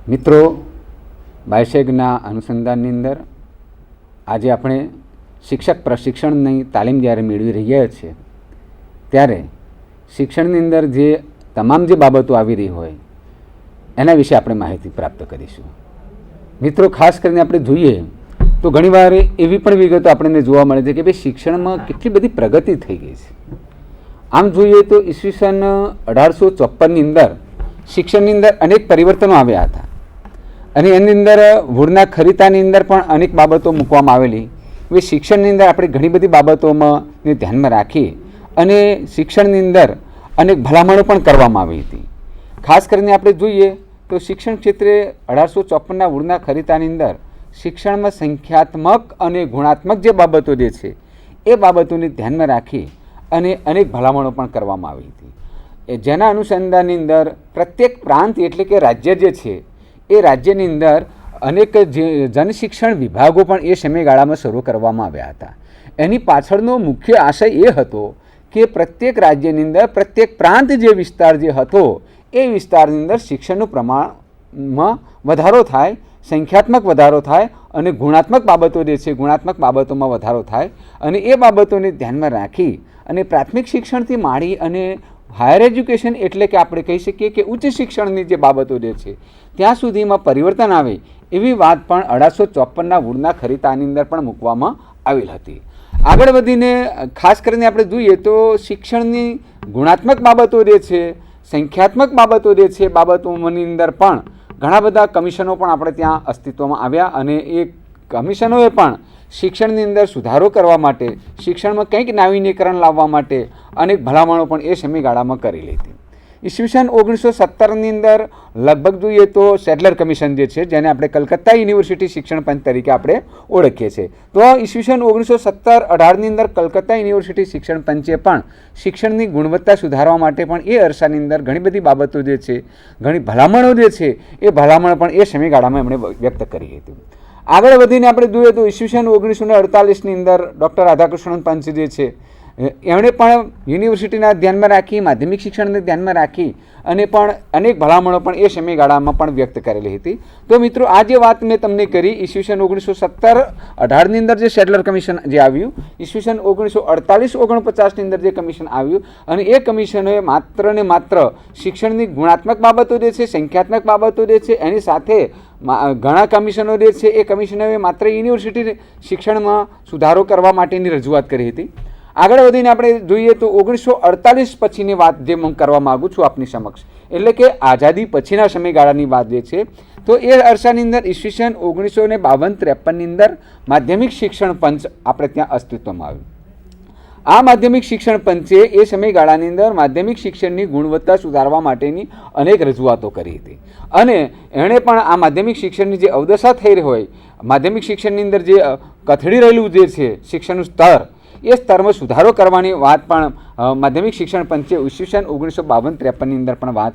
મિત્રો, બાયસેગના અનુસંધાનની અંદર આજે આપણે શિક્ષક પ્રશિક્ષણની તાલીમ જ્યારે મેળવી રહ્યા છીએ ત્યારે શિક્ષણની અંદર જે તમામ જે બાબતો આવી રહી હોય એના વિશે આપણે માહિતી પ્રાપ્ત કરીશું. મિત્રો, ખાસ કરીને આપણે જોઈએ તો ઘણીવાર એવી પણ વિગતો આપણને જોવા મળે છે કે ભાઈ શિક્ષણમાં કેટલી બધી પ્રગતિ થઈ ગઈ છે. આમ જોઈએ તો ઈસવીસન 1854ની અંદર શિક્ષણની અંદર અનેક પરિવર્તનો આવ્યા હતા અને એની અંદર વૂળના ખરીતાની અંદર પણ અનેક બાબતો મૂકવામાં આવેલી. હવે શિક્ષણની અંદર આપણે ઘણી બધી બાબતોમાં ધ્યાનમાં રાખી અને શિક્ષણની અંદર અનેક ભલામણો પણ કરવામાં આવી હતી. ખાસ કરીને આપણે જોઈએ તો શિક્ષણ ક્ષેત્રે 1854ના વૂળના ખરીતાની અંદર શિક્ષણમાં સંખ્યાત્મક અને ગુણાત્મક જે બાબતો જે છે એ બાબતોને ધ્યાનમાં રાખી અને અનેક ભલામણો પણ કરવામાં આવી હતી. જેના અનુસંધાનની અંદર પ્રત્યેક પ્રાંત એટલે કે રાજ્ય જે છે એ રાજ્યની અંદર અનેક જનશિક્ષણ વિભાગો પણ એ સમયગાળામાં શરૂ કરવામાં આવ્યા હતા. એની પાછળનો મુખ્ય આશય એ હતો કે પ્રત્યેક રાજ્યની અંદર પ્રત્યેક પ્રાંત જે વિસ્તાર જે હતો એ વિસ્તારની અંદર શિક્ષણનું પ્રમાણમાં વધારો થાય, સંખ્યાત્મક વધારો થાય અને ગુણાત્મક બાબતો જે છે ગુણાત્મક બાબતોમાં વધારો થાય અને એ બાબતોને ધ્યાનમાં રાખી અને પ્રાથમિક શિક્ષણથી માંડી અને હાયર એજ્યુકેશન એટલે કે આપણે કહી શકીએ કે ઉચ્ચ શિક્ષણની જે બાબતો જે છે ત્યાં સુધીમાં પરિવર્તન આવે એવી વાત પણ 1854ના વૂળના ખરીતાની અંદર પણ મૂકવામાં આવેલ હતી. આગળ વધીને ખાસ કરીને આપણે જોઈએ તો શિક્ષણની ગુણાત્મક બાબતો જે છે, સંખ્યાત્મક બાબતો જે છે, બાબતોની અંદર પણ ઘણા બધા કમિશનો પણ આપણે ત્યાં અસ્તિત્વમાં આવ્યા અને એ કમિશનોએ પણ શિક્ષણની અંદર સુધારો કરવા માટે, શિક્ષણમાં કંઈક નાવીન્યકરણ લાવવા માટે અનેક ભલામણો પણ એ સમયગાળામાં કરી લીધી. ઈસવીસન 1917ની અંદર લગભગ જોઈએ તો સેડલર કમિશન જે છે જેને આપણે કલકત્તા યુનિવર્સિટી શિક્ષણ પંચ તરીકે આપણે ઓળખીએ છીએ, તો ઈસવીસન 1917-18ની અંદર કલકત્તા યુનિવર્સિટી શિક્ષણ પંચે પણ શિક્ષણની ગુણવત્તા સુધારવા માટે પણ એ અરસાની અંદર ઘણી બધી બાબતો જે છે, ઘણી ભલામણો જે છે એ ભલામણ પણ એ સમયગાળામાં એમણે વ્યક્ત કરી હતી. આગળ વધીને આપણે જોઈએ તો ઈસવીસન 1948ની અંદર ડૉક્ટર રાધાકૃષ્ણન પંચ જે છે એમણે પણ યુનિવર્સિટીના ધ્યાનમાં રાખી, માધ્યમિક શિક્ષણને ધ્યાનમાં રાખી અને પણ અનેક ભલામણો પણ એ સમયગાળામાં પણ વ્યક્ત કરેલી હતી. તો મિત્રો, આ જે વાત મેં તમને કરી ઈસવીસન 1917-18ની અંદર જે સેડલર કમિશન જે આવ્યું, ઈસવીસન 1948-49ની અંદર જે કમિશન આવ્યું અને એ કમિશનોએ માત્ર ને માત્ર શિક્ષણની ગુણાત્મક બાબતો જે છે, સંખ્યાત્મક બાબતો જે છે એની સાથે ઘણા કમિશનો જે છે એ કમિશનોએ માત્ર યુનિવર્સિટી શિક્ષણમાં સુધારો કરવા માટેની રજૂઆત કરી હતી. આગળ વધીને આપણે જોઈએ તો 1948 પછીની વાત જે હું કરવા માગું છું આપની સમક્ષ, એટલે કે આઝાદી પછીના સમયગાળાની વાત જે છે, તો એ અરસાની અંદર ઈસવીસન 1952-53ની અંદર માધ્યમિક શિક્ષણ પંચ આપણે ત્યાં અસ્તિત્વમાં આવ્યું. આ માધ્યમિક શિક્ષણ પંચે એ સમયગાળાની અંદર માધ્યમિક શિક્ષણની ગુણવત્તા સુધારવા માટેની અનેક રજૂઆતો કરી હતી અને એણે પણ આ માધ્યમિક શિક્ષણની જે અવદશા થઈ રહી હોય, માધ્યમિક શિક્ષણની અંદર જે કથળી રહેલું જે છે શિક્ષણનું સ્તર, એ સ્તરમાં સુધારો કરવાની વાત પણ માધ્યમિક શિક્ષણ પંચે ઈસવીસન 1952-53ની અંદર પણ વાત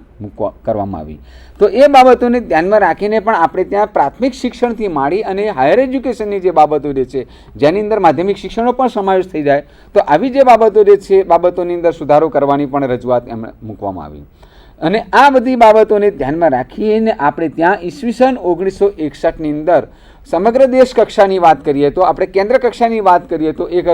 કરવામાં આવી. તો એ બાબતોને ધ્યાનમાં રાખીને પણ આપણે ત્યાં પ્રાથમિક શિક્ષણથી માંડી અને હાયર એજ્યુકેશનની જે બાબતો જે છે જેની અંદર માધ્યમિક શિક્ષણનો પણ સમાવેશ થઈ જાય, તો આવી જે બાબતો જે છે બાબતોની અંદર સુધારો કરવાની પણ રજૂઆત એમ મૂકવામાં આવી. અને આ બધી બાબતોને ધ્યાનમાં રાખીને આપણે ત્યાં ઈસવીસન 1961ની અંદર સમગ્ર દેશ કક્ષાની વાત કરીએ તો આપણે કેન્દ્ર કક્ષાની વાત કરીએ તો એક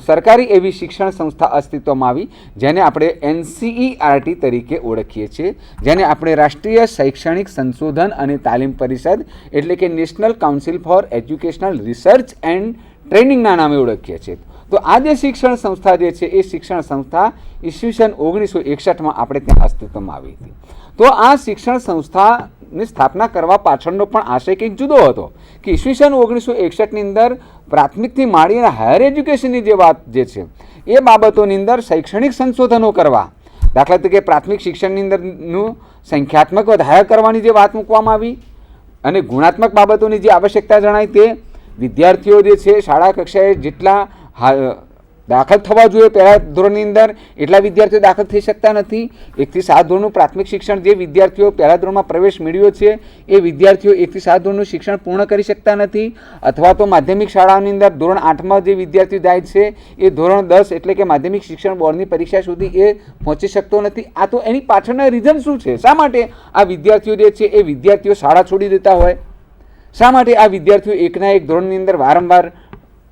સરકારી એવી શિક્ષણ સંસ્થા અસ્તિત્વમાં આવી જેને આપણે NCERT તરીકે ઓળખીએ છીએ, જેને આપણે રાષ્ટ્રીય શૈક્ષણિક સંશોધન અને તાલીમ પરિષદ એટલે કે national council for educational research and ટ્રેનિંગના નામે ઓળખીએ છીએ. તો આ જે શિક્ષણ સંસ્થા જે છે એ શિક્ષણ સંસ્થા ઈસવીસન 1961માં આપણે ત્યાં અસ્તિત્વમાં આવી હતી. તો આ શિક્ષણ સંસ્થાની સ્થાપના કરવા પાછળનો પણ આશય કંઈક જુદો હતો કે ઈસવીસન 1961ની અંદર પ્રાથમિકથી માંડીને હાયર એજ્યુકેશનની જે વાત જે છે એ બાબતોની અંદર શૈક્ષણિક સંશોધનો કરવા, દાખલા તરીકે પ્રાથમિક શિક્ષણની અંદરનું સંખ્યાત્મક વધારો કરવાની જે વાત મૂકવામાં આવી અને ગુણાત્મક બાબતોની જે આવશ્યકતા જણાય તે વિદ્યાર્થીઓ જે છે શાળા કક્ષાએ જેટલા દાખલ થવા જોઈએ પહેલા ધોરણની અંદર એટલા વિદ્યાર્થીઓ દાખલ થઈ શકતા નથી. 1 થી 7 ધોરણનું પ્રાથમિક શિક્ષણ જે વિદ્યાર્થીઓ પહેલા ધોરણમાં પ્રવેશ મેળવ્યો છે એ વિદ્યાર્થીઓ 1 થી 7 ધોરણનું શિક્ષણ પૂર્ણ કરી શકતા નથી. અથવા તો માધ્યમિક શાળાની અંદર ધોરણ 8માં જે વિદ્યાર્થી જાય છે એ ધોરણ 10 એટલે કે માધ્યમિક શિક્ષણ બોર્ડની પરીક્ષા સુધી એ પહોંચી શકતો નથી. આ તો એની પાછળના રીઝન શું છે? શા માટે આ વિદ્યાર્થીઓ જે છે એ વિદ્યાર્થીઓ શાળા છોડી દેતા હોય? શા માટે આ વિદ્યાર્થીઓ એકના એક ધોરણની અંદર વારંવાર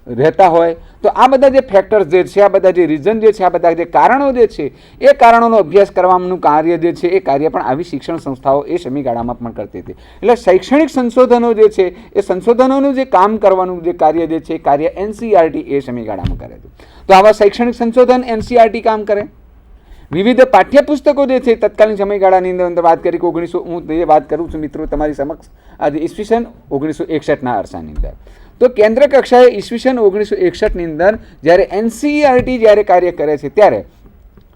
રહેતા હોય? તો આ બધા જે ફેક્ટર્સ જે છે, આ બધા જે રીઝન જે છે, આ બધા જે કારણો જે છે એ કારણોનો અભ્યાસ કરવાનું કાર્ય જે છે એ કાર્ય પણ આવી શિક્ષણ સંસ્થાઓ એ સમયગાળામાં પણ કરતી હતી. એટલે શૈક્ષણિક સંશોધનો જે છે એ સંશોધનોનું જે કામ કરવાનું જે કાર્ય જે છે એ કાર્ય એનસીઈઆરટી એ સમયગાળામાં કરે છે. તો આવા શૈક્ષણિક સંશોધન એનસીઈઆરટી કામ કરે. વિવિધ પાઠ્યપુસ્તકો જે છે તત્કાલીન સમયગાળાની અંદર વાત કરી કે હું જે વાત કરું છું મિત્રો તમારી સમક્ષ આજે ઈસવીસન 1961ના અરસાની અંદર. તો કેન્દ્ર કક્ષાએ ઈસવીસન 1961ની અંદર જ્યારે એનસીઈઆરટી જ્યારે કાર્ય કરે છે ત્યારે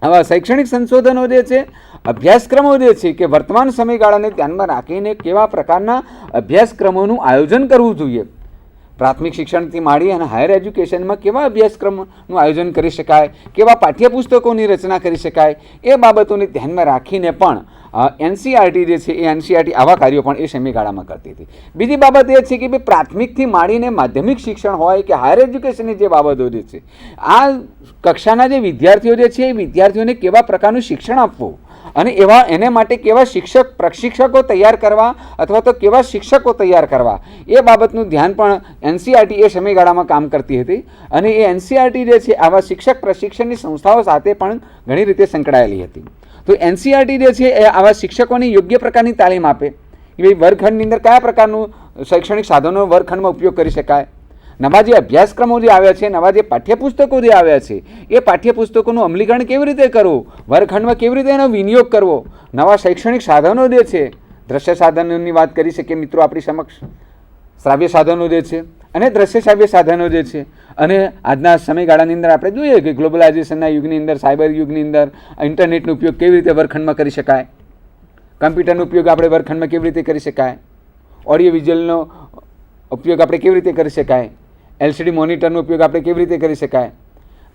આવા શૈક્ષણિક સંશોધનો જે છે, અભ્યાસક્રમો જે છે કે વર્તમાન સમયગાળાને ધ્યાનમાં રાખીને કેવા પ્રકારના અભ્યાસક્રમોનું આયોજન કરવું જોઈએ, પ્રાથમિક શિક્ષણથી માંડી અને હાયર એજ્યુકેશનમાં કેવા અભ્યાસક્રમનું આયોજન કરી શકાય, કેવા પાઠ્યપુસ્તકોની રચના કરી શકાય, એ બાબતોને ધ્યાનમાં રાખીને પણ એનસીઈઆરટી જે છે એ એનસીઈઆરટી આવા કાર્યો પણ એ સમયગાળામાં કરતી હતી. બીજી બાબત એ છે કે ભાઈ પ્રાથમિકથી માંડીને માધ્યમિક શિક્ષણ હોય કે હાયર એજ્યુકેશનની જે બાબતો જે છે, આ કક્ષાના જે વિદ્યાર્થીઓ જે છે એ વિદ્યાર્થીઓને કેવા પ્રકારનું શિક્ષણ આપવું અને એને માટે કેવા પ્રશિક્ષકો તૈયાર કરવા અથવા તો કેવા શિક્ષકો તૈયાર કરવા એ બાબતનું ધ્યાન પણ એનસીઈઆરટી એ સમયગાળામાં કામ કરતી હતી. અને એ એનસીઈઆરટી જે છે આવા શિક્ષક પ્રશિક્ષણની સંસ્થાઓ સાથે પણ ઘણી રીતે સંકળાયેલી હતી. તો એનસીઈઆરટી જે છે એ આવા શિક્ષકોને યોગ્ય પ્રકારની તાલીમ આપે કે ભાઈ વર્ગખંડની અંદર કયા પ્રકારનું શૈક્ષણિક સાધનો વર્ગખંડમાં ઉપયોગ કરી શકાય, નવા જે અભ્યાસક્રમો જે આવ્યા છે, નવા જે પાઠ્યપુસ્તકો જે આવ્યા છે એ પાઠ્યપુસ્તકોનું અમલીકરણ કેવી રીતે કરવું, વર્ગખંડમાં કેવી રીતે એનો વિનિયોગ કરવો, નવા શૈક્ષણિક સાધનો જે છે, દ્રશ્ય સાધનોની વાત કરી શકીએ મિત્રો આપણી સમક્ષ, શ્રાવ્ય સાધનો જે છે અને દ્રશ્ય શ્રાવ્ય સાધનો જે છે. અને આજના સમયગાળાની અંદર આપણે જોઈએ કે ગ્લોબલાઇઝેશનના યુગની અંદર, સાયબર યુગની અંદર ઇન્ટરનેટનો ઉપયોગ કેવી રીતે વર્ગખંડમાં કરી શકાય, કમ્પ્યુટરનો ઉપયોગ આપણે વર્ગખંડમાં કેવી રીતે કરી શકાય, ઓડિયો વિઝ્યુઅલનો ઉપયોગ આપણે કેવી રીતે કરી શકાય, એલસીડી મોનિટરનો ઉપયોગ આપણે કેવી રીતે કરી શકાય.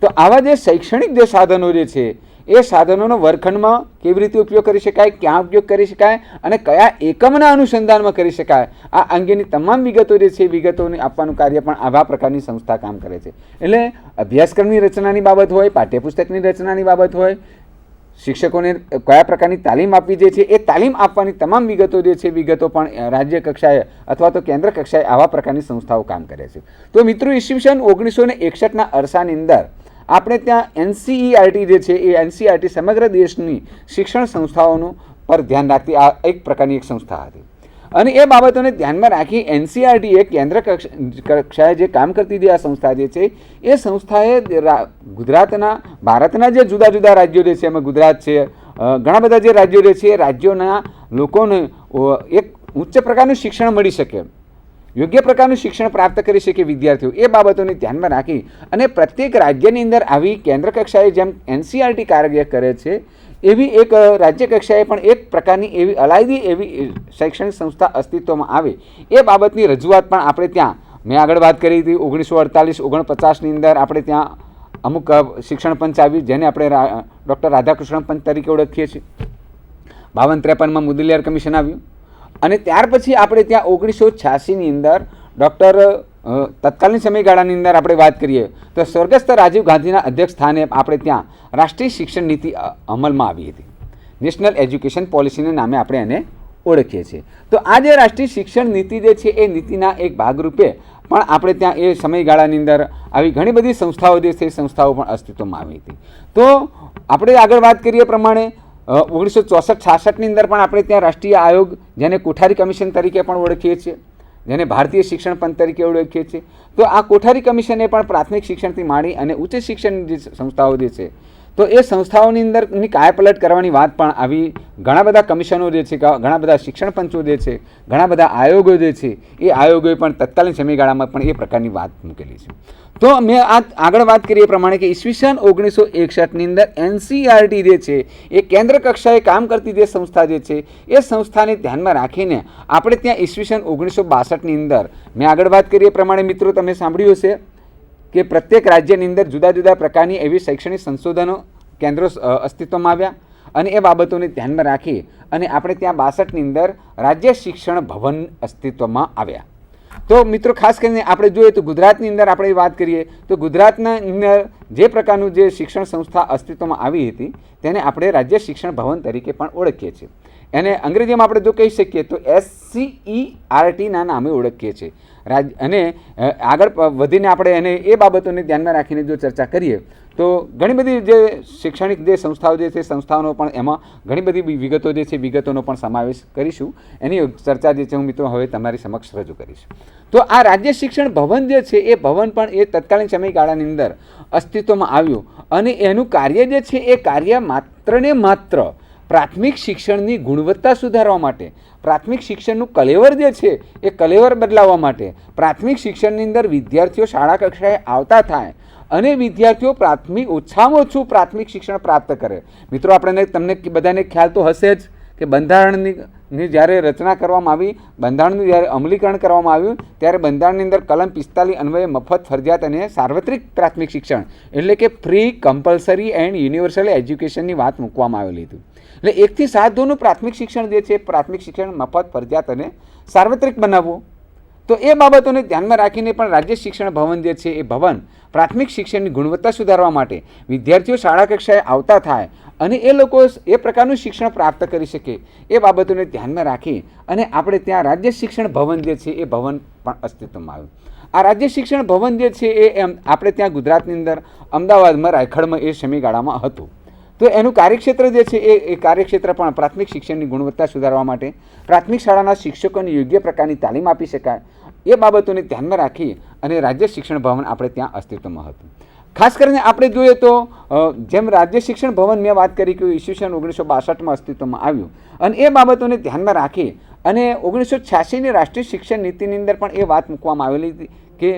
તો આવા જે શૈક્ષણિક જે સાધનો જે છે એ સાધનોનો વર્ગખંડમાં કેવી રીતે ઉપયોગ કરી શકાય, ક્યાં ઉપયોગ કરી શકાય અને કયા એકમના અનુસંધાનમાં કરી શકાય, આ અંગેની તમામ વિગતો જે છે વિગતોને આપવાનું કાર્ય પણ આવા પ્રકારની સંસ્થા કામ કરે છે. એટલે અભ્યાસક્રમની રચનાની બાબત હોય, પાઠ્યપુસ્તકની રચનાની બાબત હોય, શિક્ષકોને કયા પ્રકારની તાલીમ આપવી જે છે એ તાલીમ આપવાની તમામ વિગતો જે છે વિગતો પણ રાજ્ય કક્ષાએ અથવા તો કેન્દ્ર કક્ષાએ આવા પ્રકારની સંસ્થાઓ કામ કરે છે. તો મિત્રો ઈસવીસન 1961ના અરસાની અંદર આપણે ત્યાં એનસીઈઆરટી જે છે એ એનસીઈઆરટી સમગ્ર દેશની શિક્ષણ સંસ્થાઓનું પર ધ્યાન રાખતી આ એક પ્રકારની એક સંસ્થા હતી. અને એ બાબતોને ધ્યાનમાં રાખી એનસીઈઆરટી એ કેન્દ્ર કક્ષાએ જે કામ કરતી હતી આ સંસ્થા જે છે એ સંસ્થાએ ગુજરાતના, ભારતના જે જુદા જુદા રાજ્યો જે છે, એમાં ગુજરાત છે, ઘણા બધા જે રાજ્યો જે છે એ રાજ્યોના લોકોને એક ઉચ્ચ પ્રકારનું શિક્ષણ મળી શકે, યોગ્ય પ્રકારનું શિક્ષણ પ્રાપ્ત કરી શકે વિદ્યાર્થીઓ, એ બાબતોને ધ્યાનમાં રાખી અને પ્રત્યેક રાજ્યની અંદર આવી કેન્દ્ર કક્ષાએ જેમ એનસીઈઆરટી કાર્ય કરે છે એવી એક રાજ્ય કક્ષાએ પણ એક પ્રકારની એવી અલાયદી એવી શૈક્ષણિક સંસ્થા અસ્તિત્વમાં આવે એ બાબતની રજૂઆત પણ આપણે ત્યાં મેં આગળ વાત કરી હતી. 1948-49ની અંદર આપણે ત્યાં અમુક શિક્ષણ પંચ આવ્યું જેને આપણે ડૉક્ટર રાધાકૃષ્ણ પંચ તરીકે ઓળખીએ છીએ. 52-53માં મુદલિયાર કમિશન આવ્યું અને ત્યાર પછી આપણે ત્યાં 1986ની અંદર તત્કાલીન સમયગાળાની અંદર આપણે વાત કરીએ તો સ્વર્ગસ્થ રાજીવ ગાંધીના અધ્યક્ષ સ્થાને આપણે ત્યાં રાષ્ટ્રીય શિક્ષણ નીતિ અમલમાં આવી હતી. નેશનલ એજ્યુકેશન પોલિસીના નામે આપણે એને ઓળખીએ છીએ. તો આ જે રાષ્ટ્રીય શિક્ષણ નીતિ જે છે એ નીતિના એક ભાગરૂપે પણ આપણે ત્યાં એ સમયગાળાની અંદર આવી ઘણી બધી સંસ્થાઓ જે છે એ સંસ્થાઓ પણ અસ્તિત્વમાં આવી હતી. તો આપણે આગળ વાત કરીએ પ્રમાણે 1964-66ની અંદર પણ આપણે ત્યાં રાષ્ટ્રીય આયોગ જેને કોઠારી કમિશન તરીકે પણ ઓળખીએ છીએ, જેને ભારતીય શિક્ષણ પંચ તરીકે ઓળખીએ છીએ. તો આ કોઠારી કમિશને પણ પ્રાથમિક શિક્ષણથી માંડી અને ઉચ્ચ શિક્ષણની જે સંસ્થાઓ જે છે તો એ સંસ્થાઓની અંદરની કાયાપલટ કરવાની વાત પણ આવી ઘણા બધા કમિશનો જે છે, ઘણા બધા શિક્ષણ પંચો જે છે, ઘણા બધા આયોગો જે છે એ આયોગોએ પણ તત્કાલીન સમયગાળામાં પણ એ પ્રકારની વાત મૂકેલી છે. તો મેં આગળ વાત કરી એ પ્રમાણે કે ઈસવીસન 1961ની અંદર એનસીઈઆરટી જે છે એ કેન્દ્ર કક્ષાએ કામ કરતી જે સંસ્થા જે છે એ સંસ્થાને ધ્યાનમાં રાખીને આપણે ત્યાં ઈસવીસન 1962ની અંદર મેં આગળ વાત કરી એ પ્રમાણે મિત્રો તમે સાંભળ્યું હશે કે પ્રત્યેક રાજ્યની અંદર જુદા જુદા પ્રકારની એવી શૈક્ષણિક સંશોધનો કેન્દ્રો અસ્તિત્વમાં આવ્યા અને એ બાબતોને ધ્યાનમાં રાખી અને આપણે ત્યાં 62ની અંદર રાજ્ય શિક્ષણ ભવન અસ્તિત્વમાં આવ્યા. તો મિત્રો ખાસ કરીને આપણે જોઈએ તો ગુજરાતની અંદર આપણે વાત કરીએ તો ગુજરાતના અંદર જે પ્રકારનું જે શિક્ષણ સંસ્થા અસ્તિત્વમાં આવી હતી તેને આપણે રાજ્ય શિક્ષણ ભવન તરીકે પણ ઓળખીએ છીએ. એને અંગ્રેજીમાં આપણે જો કહી શકીએ તો SCERTના નામે ઓળખીએ છીએ. અને આગળ વધીને આપણે એને એ બાબતોને ધ્યાનમાં રાખીને જો ચર્ચા કરીએ તો ઘણી બધી જે શૈક્ષણિક જે સંસ્થાઓ જે છે સંસ્થાઓનો પણ એમાં ઘણી બધી વિગતો જે છે વિગતોનો પણ સમાવેશ કરીશું. એની ચર્ચા જે છે હું મિત્રો હવે તમારી સમક્ષ રજૂ કરીશ. તો આ રાજ્ય શિક્ષણ ભવન જે છે એ ભવન પણ એ તત્કાલીન સમયગાળાની અંદર અસ્તિત્વમાં આવ્યું અને એનું કાર્ય જે છે એ કાર્ય માત્ર ને માત્ર પ્રાથમિક શિક્ષણની ગુણવત્તા સુધારવા માટે, પ્રાથમિક શિક્ષણનું કલેવર જે છે એ કલેવર બદલાવવા માટે, પ્રાથમિક શિક્ષણની અંદર વિદ્યાર્થીઓ શાળા કક્ષાએ આવતા થાય અને વિદ્યાર્થીઓ ઓછામાં ઓછું પ્રાથમિક શિક્ષણ પ્રાપ્ત કરે. મિત્રો આપણે તમને બધાને ખ્યાલ તો હશે જ કે બંધારણની જ્યારે રચના કરવામાં આવી, બંધારણનું જ્યારે અમલીકરણ કરવામાં આવ્યું ત્યારે બંધારણની અંદર કલમ 45 અન્વયે મફત, ફરજિયાત અને સાર્વત્રિક પ્રાથમિક શિક્ષણ એટલે કે ફ્રી, કમ્પલસરી એન્ડ યુનિવર્સલ એજ્યુકેશનની વાત મૂકવામાં આવેલી હતી. એટલે 1 થી 7 ધોરણનું પ્રાથમિક શિક્ષણ જે છે પ્રાથમિક શિક્ષણ મફત, ફરજિયાત અને સાર્વત્રિક બનાવવું. તો એ બાબતોને ધ્યાનમાં રાખીને પણ રાજ્ય શિક્ષણ ભવન જે છે એ ભવન પ્રાથમિક શિક્ષણની ગુણવત્તા સુધારવા માટે વિદ્યાર્થીઓ શાળા કક્ષાએ આવતા થાય અને એ લોકો એ પ્રકારનું શિક્ષણ પ્રાપ્ત કરી શકે એ બાબતોને ધ્યાનમાં રાખી અને આપણે ત્યાં રાજ્ય શિક્ષણ ભવન જે છે એ ભવન પણ અસ્તિત્વમાં આવ્યું. આ રાજ્ય શિક્ષણ ભવન જે છે એ આપણે ત્યાં ગુજરાતની અંદર અમદાવાદમાં રાયખડમાં એ સમયગાળામાં હતું. તો એનું કાર્યક્ષેત્ર જે છે એ કાર્યક્ષેત્ર પણ પ્રાથમિક શિક્ષણની ગુણવત્તા સુધારવા માટે, પ્રાથમિક શાળાના શિક્ષકોને યોગ્ય પ્રકારની તાલીમ આપી શકાય એ બાબતોને ધ્યાનમાં રાખી અને રાજ્ય શિક્ષણ ભવન આપણે ત્યાં અસ્તિત્વમાં હતું. ખાસ કરીને આપણે જોઈએ તો જેમ રાજ્ય શિક્ષણ ભવન મેં વાત કરી કે ઈસવીસન 1962માં અસ્તિત્વમાં આવ્યું અને એ બાબતોને ધ્યાનમાં રાખી અને 1986ની રાષ્ટ્રીય શિક્ષણ નીતિની અંદર પણ એ વાત મૂકવામાં આવેલી હતી કે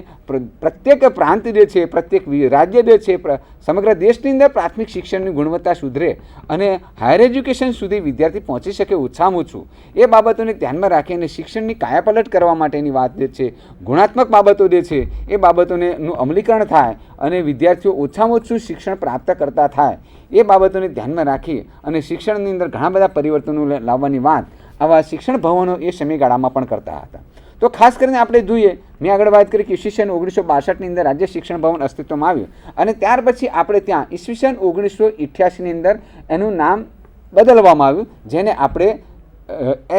પ્રત્યેક પ્રાંત જે છે, પ્રત્યેક રાજ્ય જે છે, સમગ્ર દેશની અંદર પ્રાથમિક શિક્ષણની ગુણવત્તા સુધરે અને હાયર એજ્યુકેશન સુધી વિદ્યાર્થી પહોંચી શકે ઓછામાં ઓછું એ બાબતોને ધ્યાનમાં રાખી અને શિક્ષણની કાયાપલટ કરવા માટેની વાત જે છે, ગુણાત્મક બાબતો જે છે એ બાબતોનું અમલીકરણ થાય અને વિદ્યાર્થીઓ ઓછામાં ઓછું શિક્ષણ પ્રાપ્ત કરતા થાય એ બાબતોને ધ્યાનમાં રાખી અને શિક્ષણની અંદર ઘણા બધા પરિવર્તનો લાવવાની વાત આવા શિક્ષણ ભવનો એ સમયગાળામાં પણ કરતા હતા. તો ખાસ કરીને આપણે જોઈએ, મેં આગળ વાત કરી કે ઈસવીસન 1962ની અંદર રાજ્ય શિક્ષણ ભવન અસ્તિત્વમાં આવ્યું અને ત્યાર પછી આપણે ત્યાં ઈસવીસન 1988ની અંદર એનું નામ બદલવામાં આવ્યું જેને આપણે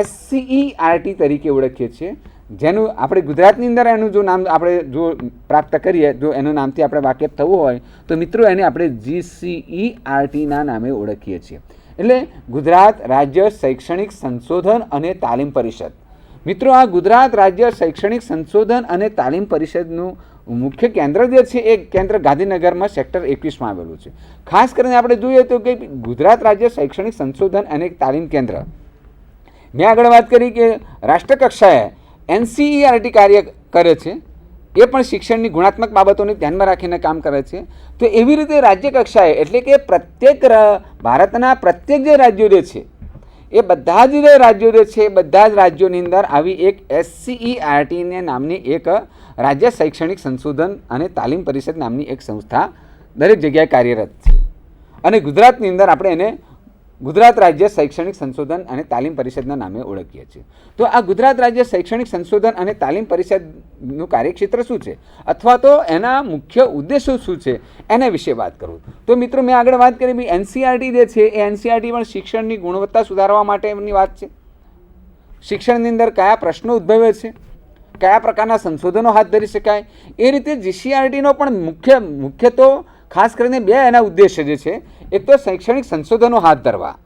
SCERT તરીકે ઓળખીએ છીએ. જેનું આપણે ગુજરાતની અંદર એનું જો નામ આપણે જો પ્રાપ્ત કરીએ, જો એનું નામથી આપણે વાકેફ થવું હોય તો મિત્રો એને આપણે GCERTના નામે ઓળખીએ છીએ. એટલે ગુજરાત રાજ્ય શૈક્ષણિક સંશોધન અને તાલીમ પરિષદ. મિત્રો આ ગુજરાત રાજ્ય શૈક્ષણિક સંશોધન અને તાલીમ પરિષદનું મુખ્ય કેન્દ્ર જે છે એ કેન્દ્ર ગાંધીનગરમાં સેક્ટર 21માં આવેલું છે. ખાસ કરીને આપણે જોઈએ તો કે ગુજરાત રાજ્ય શૈક્ષણિક સંશોધન અને તાલીમ કેન્દ્ર, મેં આગળ વાત કરી કે રાષ્ટ્રકક્ષાએ NCERT કાર્ય કરે છે, એ પણ શિક્ષણની ગુણાત્મક બાબતોને ધ્યાનમાં રાખીને કામ કરે છે. તો એવી રીતે રાજ્ય કક્ષાએ એટલે કે પ્રત્યેક ભારતના પ્રત્યેક જે રાજ્યો જે છે એ બધા જ રાજ્યો જે છે બધા જ રાજ્યોની અંદર આવી એક SCERT નામની એક રાજ્ય શૈક્ષણિક સંશોધન અને તાલીમ પરિષદ નામની એક સંસ્થા દરેક જગ્યાએ કાર્યરત છે અને ગુજરાતની અંદર આપણે એને ગુજરાત રાજ્ય શૈક્ષણિક સંશોધન અને તાલીમ પરિષદના નામે ઓળખીએ છીએ. તો આ ગુજરાત રાજ્ય શૈક્ષણિક સંશોધન અને તાલીમ પરિષદનું કાર્યક્ષેત્ર શું છે અથવા તો એના મુખ્ય ઉદ્દેશો શું છે એના વિશે વાત કરું તો મિત્રો મેં આગળ વાત કરી ભાઈ NCERT જે છે એ NCERT પણ શિક્ષણની ગુણવત્તા સુધારવા માટેની વાત છે. શિક્ષણની અંદર કયા પ્રશ્નો ઉદ્ભવે છે, કયા પ્રકારના સંશોધનો હાથ ધરી શકાય, એ રીતે GCERTનો પણ મુખ્ય તો ખાસ કરીને બે એના ઉદ્દેશ્ય જે છે, એક તો શૈક્ષણિક સંશોધનો હાથ ધરવા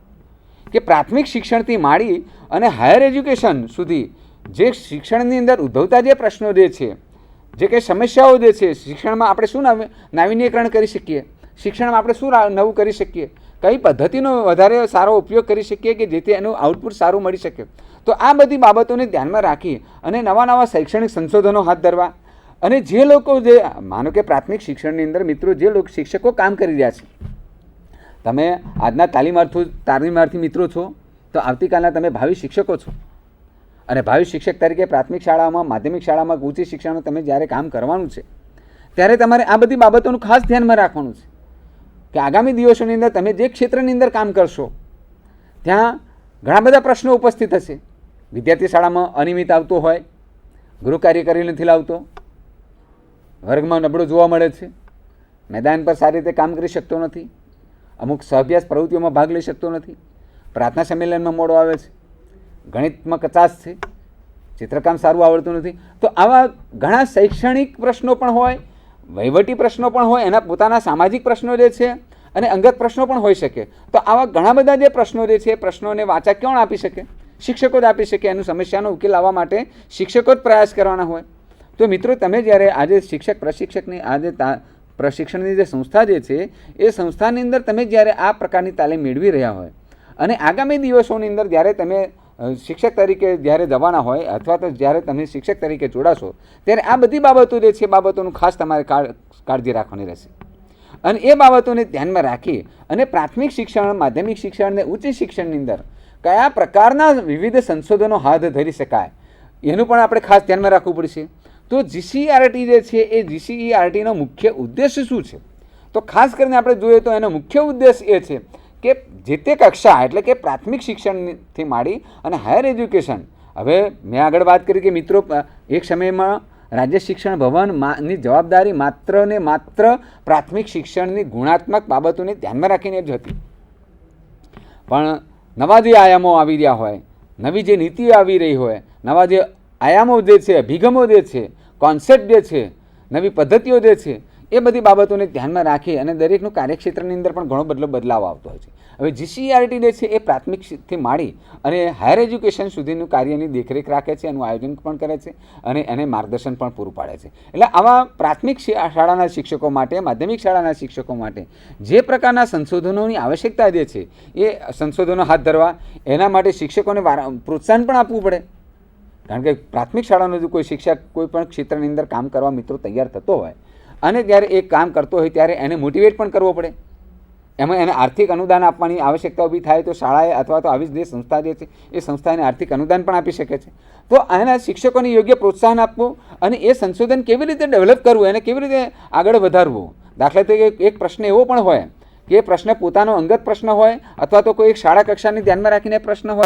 કે પ્રાથમિક શિક્ષણથી માંડી અને હાયર એજ્યુકેશન સુધી જે શિક્ષણની અંદર ઉદ્ભવતા જે પ્રશ્નો જે છે, જે કંઈ સમસ્યાઓ જે છે, શિક્ષણમાં આપણે શું નાવીન્યકરણ કરી શકીએ, શિક્ષણમાં આપણે શું નવું કરી શકીએ, કઈ પદ્ધતિનો વધારે સારો ઉપયોગ કરી શકીએ કે જેથી એનું આઉટપુટ સારું મળી શકે. તો આ બધી બાબતોને ધ્યાનમાં રાખી અને નવા શૈક્ષણિક સંશોધનો હાથ ધરવા અને જે લોકો જે માનો કે પ્રાથમિક શિક્ષણની અંદર મિત્રો જે લોકો શિક્ષકો કામ કરી રહ્યા છે, તમે આજના તાલીમાર્થી મિત્રો છો તો આવતીકાલના તમે ભાવિ શિક્ષકો છો અને ભાવિ શિક્ષક તરીકે પ્રાથમિક શાળામાં, માધ્યમિક શાળામાં, ઉચ્ચ શિક્ષણમાં તમે જ્યારે કામ કરવાનું છે ત્યારે તમારે આ બધી બાબતોનું ખાસ ધ્યાનમાં રાખવાનું છે કે આગામી દિવસોની અંદર તમે જે ક્ષેત્રની અંદર કામ કરશો ત્યાં ઘણા બધા પ્રશ્નો ઉપસ્થિત હશે. વિદ્યાર્થી શાળામાં અનિયમિત આવતો હોય, ગૃહ કાર્ય કરી નથી લાવતો, વર્ગમાં નબળો જોવા મળે છે, મેદાન પર સારી રીતે કામ કરી શકતો નથી, અમુક સહઅભ્યાસ પ્રવૃત્તિઓમાં ભાગ લઈ શકતો નથી, પ્રાર્થના સંમેલનમાં મોડો આવે છે, ગણિતમાં કચાશ છે, ચિત્રકામ સારું આવડતું નથી. તો આવા ઘણા શૈક્ષણિક પ્રશ્નો પણ હોય, વહીવટી પ્રશ્નો પણ હોય, એના પોતાના સામાજિક પ્રશ્નો જે છે અને અંગત પ્રશ્નો પણ હોઈ શકે. તો આવા ઘણા બધા જે પ્રશ્નો જે છે એ પ્રશ્નોને વાચા કોણ આપી શકે? શિક્ષકો જ આપી શકે. એનું સમસ્યાનો ઉકેલ લાવવા માટે શિક્ષકો જ પ્રયાસ કરવાના હોય. તો મિત્રો, તમે જ્યારે આજે શિક્ષક પ્રશિક્ષકની આજે પ્રશિક્ષણની જે સંસ્થા જે છે એ સંસ્થાની અંદર તમે જ્યારે આ પ્રકારની તાલીમ મેળવી રહ્યા હોય અને આગામી દિવસોની અંદર જ્યારે તમે શિક્ષક તરીકે જ્યારે જવાના હોય અથવા તો જ્યારે તમે શિક્ષક તરીકે જોડાશો ત્યારે આ બધી બાબતો જે છે એ બાબતોનું ખાસ તમારે કાળજી રાખવાની રહેશે. અને એ બાબતોને ધ્યાનમાં રાખી અને પ્રાથમિક શિક્ષણ, માધ્યમિક શિક્ષણ અને ઉચ્ચ શિક્ષણની અંદર કયા પ્રકારના વિવિધ સંશોધનો હાથ ધરી શકાય એનું પણ આપણે ખાસ ધ્યાનમાં રાખવું પડશે. તો જીસીઈઆરટી જે છે એ જીસીઈઆરટીનો મુખ્ય ઉદ્દેશ શું છે? તો ખાસ કરીને આપણે જોઈએ તો એનો મુખ્ય ઉદ્દેશ એ છે કે જે તે કક્ષા એટલે કે પ્રાથમિક શિક્ષણથી માંડી અને હાયર એજ્યુકેશન. હવે મેં આગળ વાત કરી કે મિત્રો, એક સમયમાં રાજ્ય શિક્ષણ ભવનની જવાબદારી માત્ર ને માત્ર પ્રાથમિક શિક્ષણની ગુણાત્મક બાબતોને ધ્યાનમાં રાખીને જ હતી. પણ નવા જે આયામો આવી રહ્યા હોય, નવી જે નીતિઓ આવી રહી હોય, નવા જે આયામો જે છે, અભિગમો જે છે, કોન્સેપ્ટ જે છે, નવી પદ્ધતિઓ જે છે, એ બધી બાબતોને ધ્યાનમાં રાખી અને દરેકનું કાર્યક્ષેત્રની અંદર પણ ઘણો બદલાવ આવતો હોય છે. હવે જીસીઈઆરટી જે છે એ પ્રાથમિકથી માંડી અને હાયર એજ્યુકેશન સુધીનું કાર્યની દેખરેખ રાખે છે, એનું આયોજન પણ કરે છે અને એને માર્ગદર્શન પણ પૂરું પાડે છે. એટલે આવા પ્રાથમિક શાળાના શિક્ષકો માટે, માધ્યમિક શાળાના શિક્ષકો માટે જે પ્રકારના સંશોધનોની આવશ્યકતા જે છે એ સંશોધનો હાથ ધરવા, એના માટે શિક્ષકોને પ્રોત્સાહન પણ આપવું પડે. કારણ કે પ્રાથમિક શાળાનો જો કોઈ શિક્ષક કોઈ પણ ક્ષેત્રની અંદર કામ કરવા મિત્રો તૈયાર થતો હોય અને જ્યારે એ કામ કરતો હોય ત્યારે એને મોટિવેટ પણ કરવો પડે. એમાં એને આર્થિક અનુદાન આપવાની આવશ્યકતા ઊભી થાય તો શાળાએ અથવા તો આવી જે સંસ્થા જે છે એ સંસ્થાને આર્થિક અનુદાન પણ આપી શકે છે. તો આના શિક્ષકોને યોગ્ય પ્રોત્સાહન આપવું અને એ સંશોધન કેવી રીતે ડેવલપ કરવું, એને કેવી રીતે આગળ વધારવું. દાખલા તરીકે એક પ્રશ્ન એવો પણ હોય કે એ પ્રશ્ન પોતાનો અંગત પ્રશ્ન હોય અથવા તો કોઈ એક શાળા કક્ષાને ધ્યાનમાં રાખીને પ્રશ્ન હોય.